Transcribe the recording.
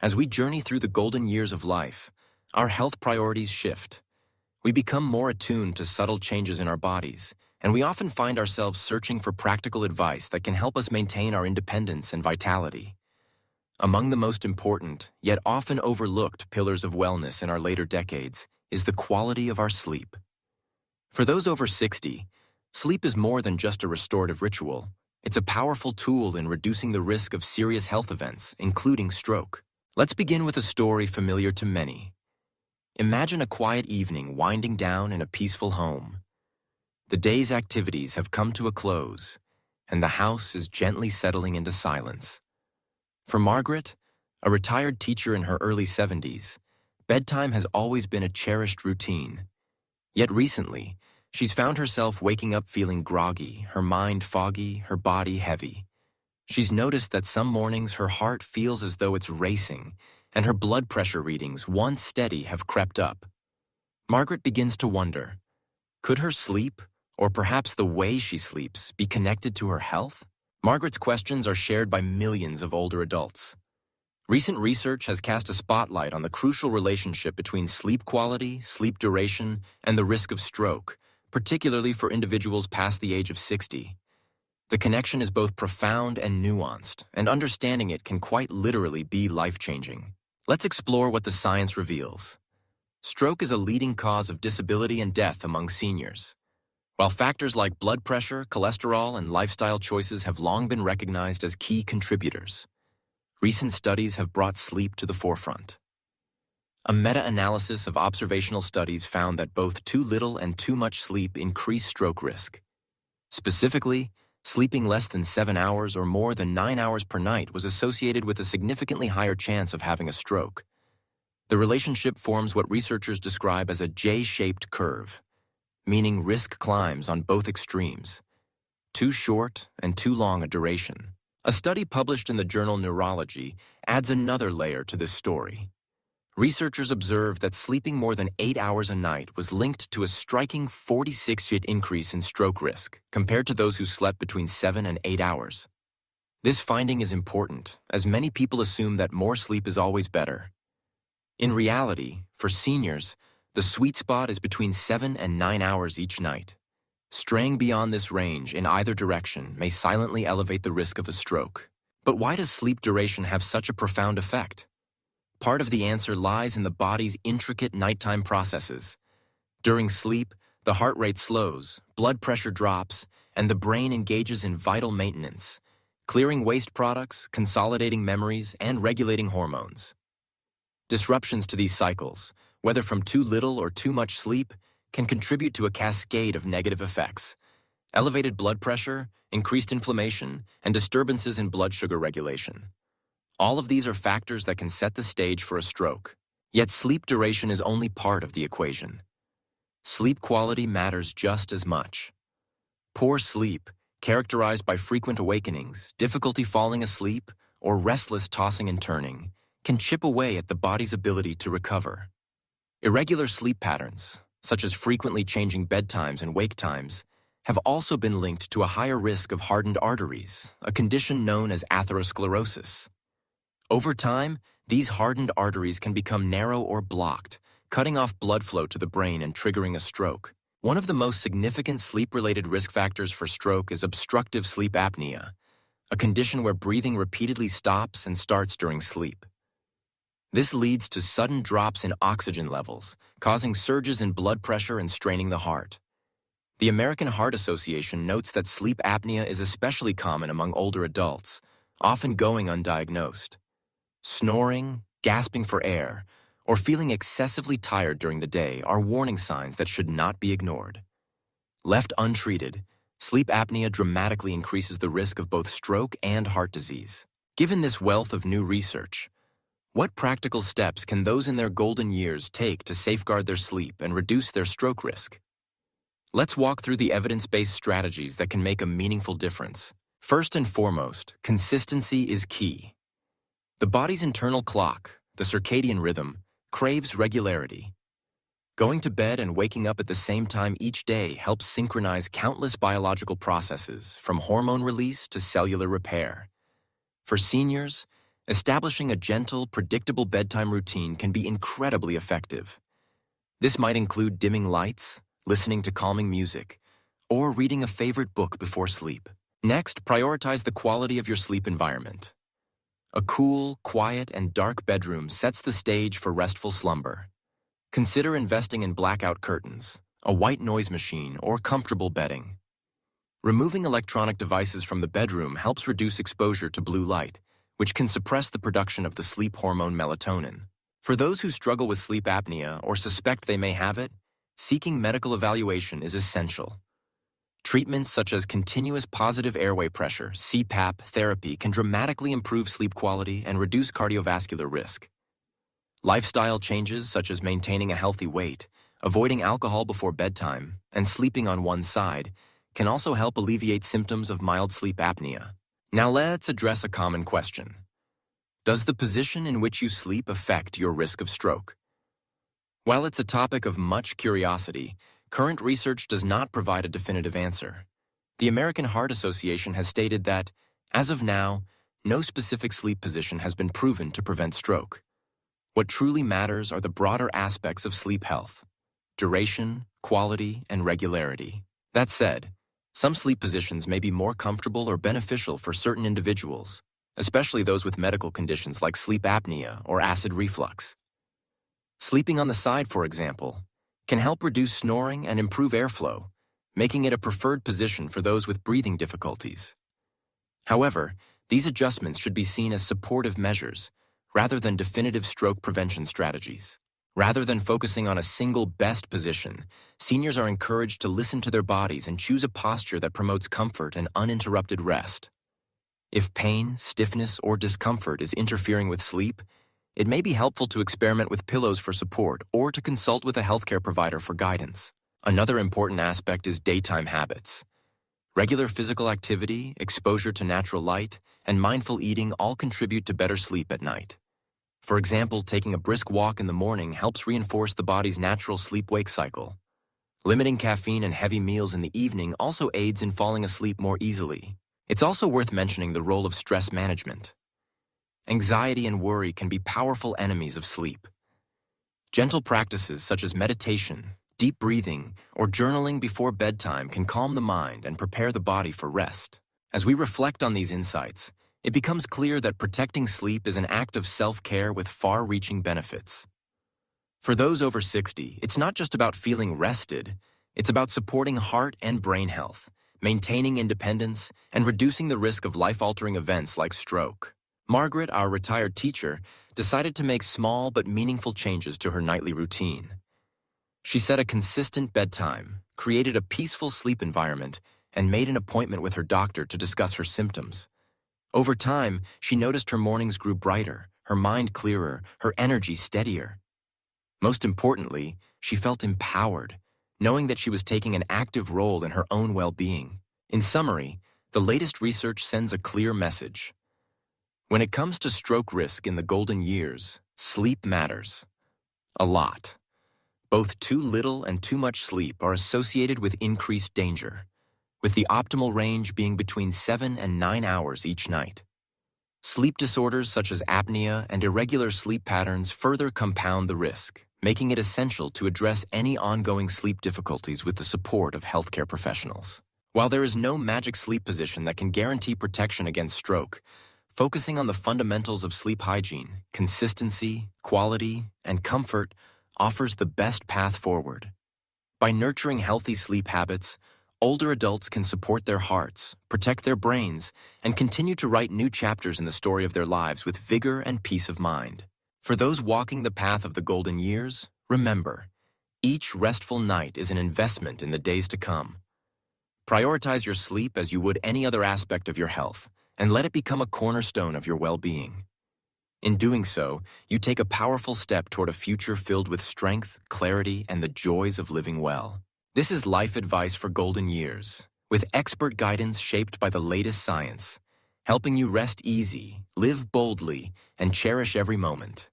As we journey through the golden years of life, our health priorities shift. We become more attuned to subtle changes in our bodies, and we often find ourselves searching for practical advice that can help us maintain our independence and vitality. Among the most important, yet often overlooked pillars of wellness in our later decades is the quality of our sleep. For those over 60, sleep is more than just a restorative ritual. It's a powerful tool in reducing the risk of serious health events, including stroke. Let's begin with a story familiar to many. Imagine a quiet evening winding down in a peaceful home. The day's activities have come to a close, and the house is gently settling into silence. For Margaret, a retired teacher in her early 70s, bedtime has always been a cherished routine. Yet recently, she's found herself waking up feeling groggy, her mind foggy, her body heavy. She's noticed that some mornings her heart feels as though it's racing, and her blood pressure readings, once steady, have crept up. Margaret begins to wonder, could her sleep, or perhaps the way she sleeps, be connected to her health? Margaret's questions are shared by millions of older adults. Recent research has cast a spotlight on the crucial relationship between sleep quality, sleep duration, and the risk of stroke, particularly for individuals past the age of 60. The connection is both profound and nuanced, and understanding it can quite literally be life-changing. Let's explore what the science reveals. Stroke is a leading cause of disability and death among seniors. While factors like blood pressure, cholesterol, and lifestyle choices have long been recognized as key contributors, recent studies have brought sleep to the forefront. A meta-analysis of observational studies found that both too little and too much sleep increase stroke risk. Specifically, sleeping less than 7 hours or more than 9 hours per night was associated with a significantly higher chance of having a stroke. The relationship forms what researchers describe as a J-shaped curve, meaning risk climbs on both extremes, too short and too long a duration. A study published in the journal Neurology adds another layer to this story. Researchers observed that sleeping more than 8 hours a night was linked to a striking 46% increase in stroke risk compared to those who slept between 7 and 8 hours. This finding is important, as many people assume that more sleep is always better. In reality, for seniors, the sweet spot is between 7 and 9 hours each night. Straying beyond this range in either direction may silently elevate the risk of a stroke. But why does sleep duration have such a profound effect? Part of the answer lies in the body's intricate nighttime processes. During sleep, the heart rate slows, blood pressure drops, and the brain engages in vital maintenance, clearing waste products, consolidating memories, and regulating hormones. Disruptions to these cycles, whether from too little or too much sleep, can contribute to a cascade of negative effects. Elevated blood pressure, increased inflammation, and disturbances in blood sugar regulation. All of these are factors that can set the stage for a stroke. Yet sleep duration is only part of the equation. Sleep quality matters just as much. Poor sleep, characterized by frequent awakenings, difficulty falling asleep, or restless tossing and turning, can chip away at the body's ability to recover. Irregular sleep patterns, such as frequently changing bedtimes and wake times, have also been linked to a higher risk of hardened arteries, a condition known as atherosclerosis. Over time, these hardened arteries can become narrow or blocked, cutting off blood flow to the brain and triggering a stroke. One of the most significant sleep-related risk factors for stroke is obstructive sleep apnea, a condition where breathing repeatedly stops and starts during sleep. This leads to sudden drops in oxygen levels, causing surges in blood pressure and straining the heart. The American Heart Association notes that sleep apnea is especially common among older adults, often going undiagnosed. Snoring, gasping for air, or feeling excessively tired during the day are warning signs that should not be ignored. Left untreated, sleep apnea dramatically increases the risk of both stroke and heart disease. Given this wealth of new research, what practical steps can those in their golden years take to safeguard their sleep and reduce their stroke risk? Let's walk through the evidence-based strategies that can make a meaningful difference. First and foremost, consistency is key. The body's internal clock, the circadian rhythm, craves regularity. Going to bed and waking up at the same time each day helps synchronize countless biological processes, from hormone release to cellular repair. For seniors, Establishing a gentle, predictable bedtime routine can be incredibly effective. This might include dimming lights, listening to calming music, or reading a favorite book before sleep. Next, prioritize the quality of your sleep environment. A cool, quiet, and dark bedroom sets the stage for restful slumber. Consider investing in blackout curtains, a white noise machine, or comfortable bedding. Removing electronic devices from the bedroom helps reduce exposure to blue light, which can suppress the production of the sleep hormone melatonin. For those who struggle with sleep apnea or suspect they may have it, seeking medical evaluation is essential. Treatments such as continuous positive airway pressure, CPAP therapy, can dramatically improve sleep quality and reduce cardiovascular risk. Lifestyle changes such as maintaining a healthy weight, avoiding alcohol before bedtime, and sleeping on one side can also help alleviate symptoms of mild sleep apnea. Now let's address a common question. Does the position in which you sleep affect your risk of stroke? While it's a topic of much curiosity, current research does not provide a definitive answer. The American Heart Association has stated that, as of now, no specific sleep position has been proven to prevent stroke. What truly matters are the broader aspects of sleep health: duration, quality, and regularity. That said, some sleep positions may be more comfortable or beneficial for certain individuals, especially those with medical conditions like sleep apnea or acid reflux. Sleeping on the side, for example, can help reduce snoring and improve airflow, making it a preferred position for those with breathing difficulties. However, these adjustments should be seen as supportive measures rather than definitive stroke prevention strategies. Rather than focusing on a single best position, seniors are encouraged to listen to their bodies and choose a posture that promotes comfort and uninterrupted rest. If pain, stiffness, or discomfort is interfering with sleep, it may be helpful to experiment with pillows for support or to consult with a healthcare provider for guidance. Another important aspect is daytime habits. Regular physical activity, exposure to natural light, and mindful eating all contribute to better sleep at night. For example, taking a brisk walk in the morning helps reinforce the body's natural sleep-wake cycle. Limiting caffeine and heavy meals in the evening also aids in falling asleep more easily. It's also worth mentioning the role of stress management. Anxiety and worry can be powerful enemies of sleep. Gentle practices such as meditation, deep breathing, or journaling before bedtime can calm the mind and prepare the body for rest. As we reflect on these insights, it becomes clear that protecting sleep is an act of self-care with far-reaching benefits. For those over 60, it's not just about feeling rested, it's about supporting heart and brain health, maintaining independence, and reducing the risk of life-altering events like stroke. Margaret, our retired teacher, decided to make small but meaningful changes to her nightly routine. She set a consistent bedtime, created a peaceful sleep environment, and made an appointment with her doctor to discuss her symptoms. Over time, she noticed her mornings grew brighter, her mind clearer, her energy steadier. Most importantly, she felt empowered, knowing that she was taking an active role in her own well-being. In summary, the latest research sends a clear message. When it comes to stroke risk in the golden years, sleep matters. A lot. Both too little and too much sleep are associated with increased danger, with the optimal range being between 7 and 9 hours each night. Sleep disorders such as apnea and irregular sleep patterns further compound the risk, making it essential to address any ongoing sleep difficulties with the support of healthcare professionals. While there is no magic sleep position that can guarantee protection against stroke, focusing on the fundamentals of sleep hygiene, consistency, quality, and comfort offers the best path forward. By nurturing healthy sleep habits, older adults can support their hearts, protect their brains, and continue to write new chapters in the story of their lives with vigor and peace of mind. For those walking the path of the golden years, remember, each restful night is an investment in the days to come. Prioritize your sleep as you would any other aspect of your health, and let it become a cornerstone of your well-being. In doing so, you take a powerful step toward a future filled with strength, clarity, and the joys of living well. This is life advice for golden years, with expert guidance shaped by the latest science, helping you rest easy, live boldly, and cherish every moment.